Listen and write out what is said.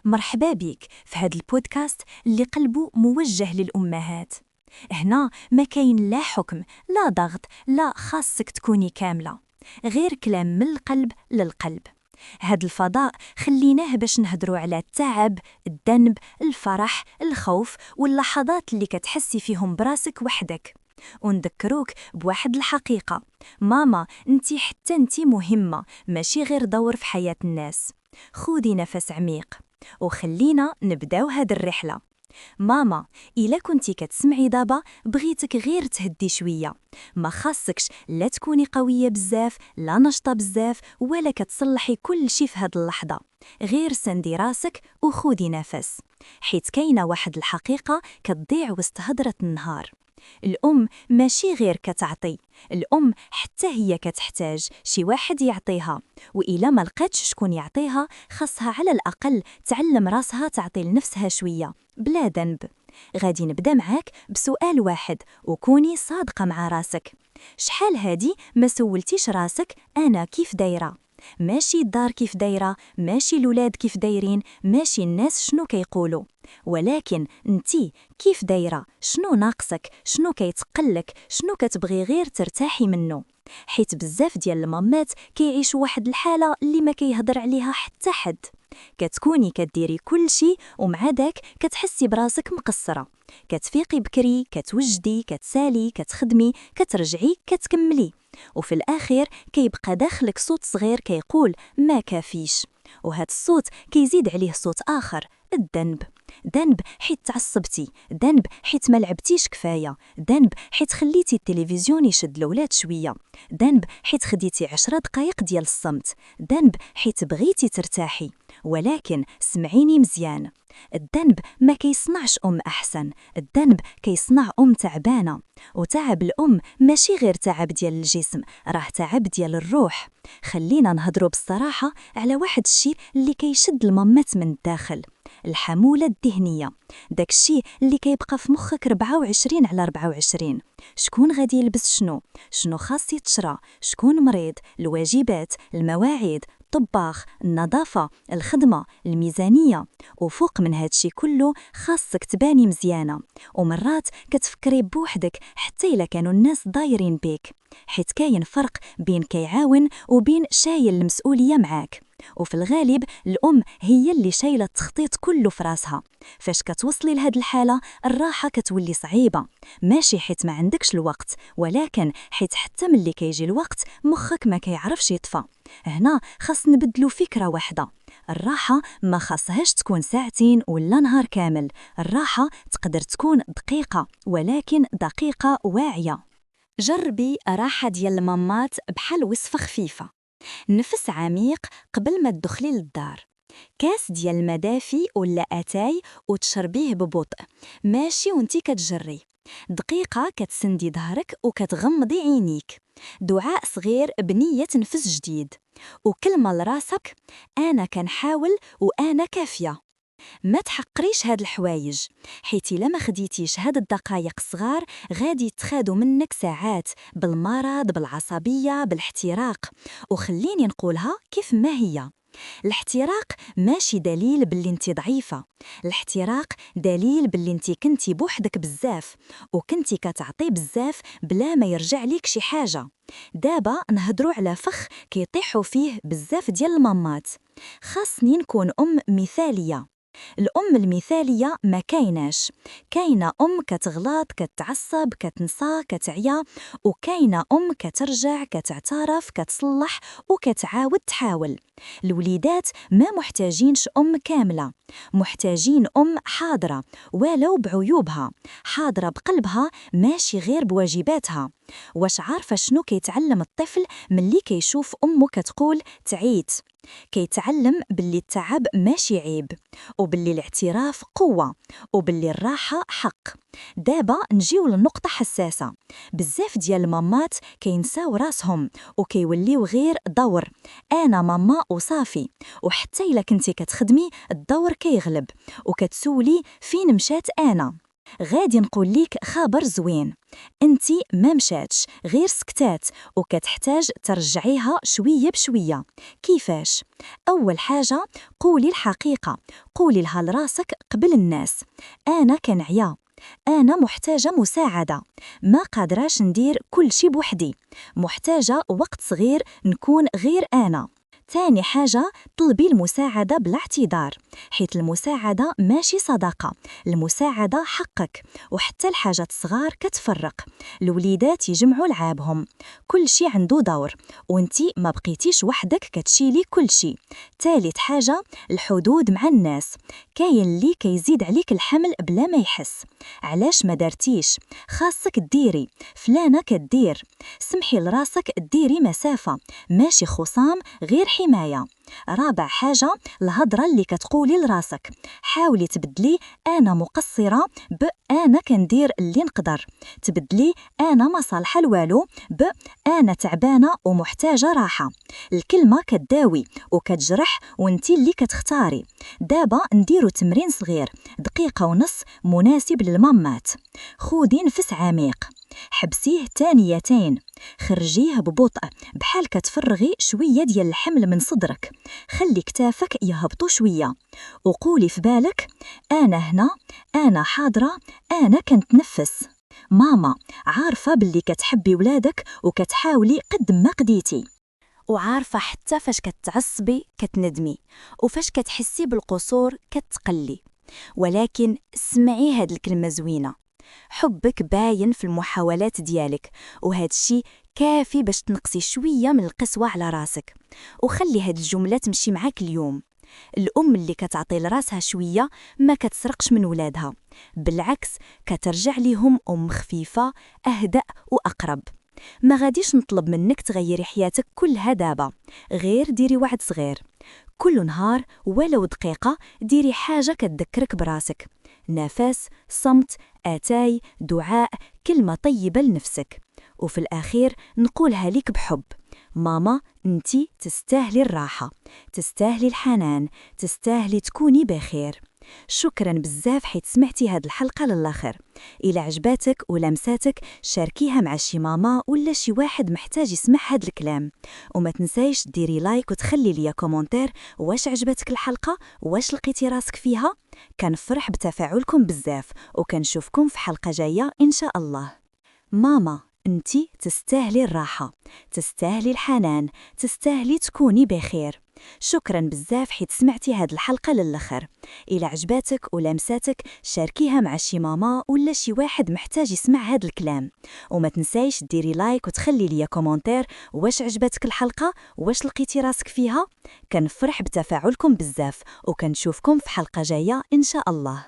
مرحبا بيك في هذا البودكاست اللي قلبه موجه للأمهات. هنا ما كاين لا حكم لا ضغط لا خاصك تكوني كاملة، غير كلام من القلب للقلب. هاد الفضاء خليناه باش نهضروا على التعب، الذنب، الفرح، الخوف واللحظات اللي كتحسي فيهم براسك وحدك. ونذكروك بواحد الحقيقة، ماما انتي حتى انتي مهمة، ماشي غير دور في حياة الناس. خودي نفس عميق وخلينا نبداو هاد الرحلة. ماما، إلا كنتي كتسمعي دابا بغيتك غير تهدي شوية. ما خاصكش لا تكوني قوية بزاف لا نشطة بزاف ولا كتصلحي كل شي في هاد اللحظة. غير سندي راسك وخودي نفس، حيت كاينة واحد الحقيقة كتضيع وسط هضرة النهار. الأم ماشي غير كتعطي، الأم حتى هي كتحتاج شي واحد يعطيها، وإلا ما لقاتش شكون يعطيها خاصها على الأقل تعلم راسها تعطي لنفسها شوية بلا ذنب. غادي نبدا معاك بسؤال واحد وكوني صادقة مع راسك. شحال هادي ما سولتيش راسك أنا كيف دايرة؟ ماشي الدار كيف دايرة، ماشي الولاد كيف دايرين، ماشي الناس شنو كيقولوا، ولكن انتي كيف دايرة؟ شنو ناقصك؟ شنو كيتقلك؟ شنو كتبغي غير ترتاحي منه؟ حيت بزاف ديال المامات كيعيشوا واحد الحالة اللي ما كيهضر عليها حتى حد. كتكوني كديري كل شي ومع داك كتحسي براسك مقصرة، كتفيقي بكري، كتوجدي، كتسالي، كتخدمي، كترجعي، كتكملي، وفي الآخر كيبقى داخلك صوت صغير كيقول ما كافيش. وهاد الصوت كيزيد عليه صوت آخر، الذنب. ذنب حيت تعصبتي، ذنب حيت ما لعبتيش كفاية، ذنب حيت خليتي التلفزيون يشد الولاد شوية، ذنب حيت خديتي 10 دقايق ديال الصمت، ذنب حيت بغيتي ترتاحي. ولكن سمعيني مزيان، الذنب ما كيصنعش أحسن، الذنب كيصنع تعبانة. وتعب الأم ماشي غير تعب ديال الجسم، راه تعب ديال الروح. خلينا نهضروا بالصراحة على واحد الشيء اللي كيشد المامات من الداخل، الحمولة الذهنية. داك الشيء اللي كيبقى في مخك 24 على 24. شكون غادي يلبس شنو خاص يتشرى، شكون مريض، الواجبات، المواعيد، الطباخ، النظافة، الخدمة، الميزانية. وفوق من هادشي كله خاصك تباني مزيانة، ومرات كتفكري بوحدك حتى إلا كانوا الناس دايرين بيك، حيت كاين فرق بين كيعاون وبين شايل المسؤولية معاك. وفي الغالب الأم هي اللي شايلة التخطيط كله في راسها. فاش كتوصلي لهاد الحالة الراحة كتولي صعيبة، ماشي حيت ما عندكش الوقت، ولكن حيت حتى ملي كيجي الوقت مخك ما كيعرفش يطفى. هنا خاص نبدلو فكرة واحدة، الراحة ما خاصهاش تكون ساعتين ولا نهار كامل، الراحة تقدر تكون دقيقة، ولكن دقيقة واعية. جربي راحة ديال المامات بحال وصفة خفيفة، نفس عميق قبل ما تدخلي للدار، كاس ديال المدافي ولا أتاي وتشربيه ببطء، ماشي وانتي كتجري، دقيقة كتسندي ظهرك وكتغمضي عينيك، دعاء صغير بنية نفس جديد، وكلمة لراسك أنا كنحاول وأنا كافية. ما تحقريش هاد الحوايج، حيت الا ما خديتيش هاد الدقائق الصغار غادي يتخادوا منك ساعات، بالمرض، بالعصبية، بالاحتراق. وخليني نقولها كيف ما هي، الاحتراق ماشي دليل باللي انت ضعيفة، الاحتراق دليل باللي انت كنتي بوحدك بزاف وكنتي كتعطي بزاف بلا ما يرجع ليك شي حاجة. دابا نهضروا على فخ كيطيحوا فيه بزاف ديال المامات. خاصني نكون مثالية. الأم المثالية ما كايناش، كاينة كتغلط، كتعصب، كتنسى، كتعيا، وكاينة كترجع، كتعترف، كتصلح وكتعاود تحاول. الوليدات ما محتاجينش كاملة، محتاجين حاضرة ولو بعيوبها، حاضرة بقلبها ماشي غير بواجباتها. واش عارفة شنو كيتعلم الطفل ملي كيشوف أمه كتقول تعيت؟ كيتعلم باللي التعب ماشي عيب، وباللي الاعتراف قوة، وباللي الراحة حق. دابا نجيو لنقطة حساسة، بزاف ديال المامات كينساو راسهم وكيوليو غير دور، أنا ماما وصافي. وحتى إلا كنتي كتخدمي الدور كيغلب وكتسولي فين مشات أنا. غادي نقول ليك خبر زوين، انتي ما مشاتش غير سكتات وكتحتاج ترجعيها شوية بشوية. كيفاش؟ أول حاجة، قولي الحقيقة، قولي لها لراسك قبل الناس: أنا كنعيا، أنا محتاجة مساعدة، ما قادراش ندير كل شي بوحدي، محتاجة وقت صغير نكون غير أنا. تاني حاجة، طلبي المساعدة بلا اعتذار، حيث المساعدة ماشي صداقة، المساعدة حقك، وحتى الحاجات الصغار كتفرق. الوليدات يجمعوا لعابهم، كل شي عنده دور، وانتي ما بقيتيش وحدك كتشيلي كل شي. تالت حاجة، الحدود مع الناس، كاين اللي كيزيد عليك الحمل بلا ما يحس. علاش ما دارتيش؟ خاصك ديري، فلانة كدير. سمحي لراسك ديري مسافة، ماشي خصام غير حماية. رابع حاجة، الهضرة اللي كتقولي لراسك، حاولي تبدلي أنا مقصرة أنا كندير اللي نقدر، تبدلي أنا ما صالحة لوالو أنا تعبانة ومحتاجة راحة. الكلمة كداوي وكتجرح وانتي اللي كتختاري. دابا نديرو تمرين صغير، دقيقة ونص، مناسب للمامات. خودي نفس عميق، حبسيه ثانيتين، خرجيه ببطء بحال كتفرغي شوية ديال الحمل من صدرك، خلي كتافك يهبطوا شوية، وقولي في بالك: أنا هنا، أنا حاضرة، أنا كنتنفس. ماما عارفة باللي كتحبي ولادك وكتحاولي قد ما قديتي، وعارفة حتى فاش كتعصبي كتندمي، وفاش كتحسي بالقصور كتقلي. ولكن اسمعي هاد الكلمة زوينة: حبك باين في المحاولات ديالك، وهاد الشي كافي باش تنقصي شوية من القسوة على راسك. وخلي هاد الجملة تمشي معاك اليوم: الأم اللي كتعطي لراسها شوية ما كتسرقش من ولادها، بالعكس كترجع ليهم أم خفيفة، أهدأ وأقرب. ما غاديش نطلب منك تغيري حياتك كلها دابا، غير ديري وعد صغير، كل نهار ولو دقيقة ديري حاجة كتذكرك براسك، نفس، صمت، آتاي، دعاء، كلمة طيبة لنفسك. وفي الأخير نقولها ليك بحب: ماما، انتي تستاهلي الراحة، تستاهلي الحنان، تستاهلي تكوني بخير. شكرا بزاف حيت سمعتي هاد الحلقة للآخر. إلى عجباتك ولمساتك شاركيها مع شي ماما ولا شي واحد محتاج يسمع هاد الكلام. وما تنسايش ديري لايك وتخلي لي كومنتير واش عجبتك الحلقة، واش لقيتي راسك فيها. كنفرح بتفاعلكم بزاف، وكنشوفكم في حلقة جاية إن شاء الله. ماما، انتي تستاهلي الراحة، تستاهلي الحنان، تستاهلي تكوني بخير. شكرا بزاف حيت سمعتي هاد الحلقة للآخر. إلى عجباتك ولمساتك شاركيها مع شي ماما ولا شي واحد محتاج يسمع هاد الكلام. وما تنسايش ديري لايك وتخلي لي كومنتير واش عجبتك الحلقة، واش لقيتي راسك فيها. كنفرح بتفاعلكم بزاف، وكنشوفكم في حلقة جاية إن شاء الله.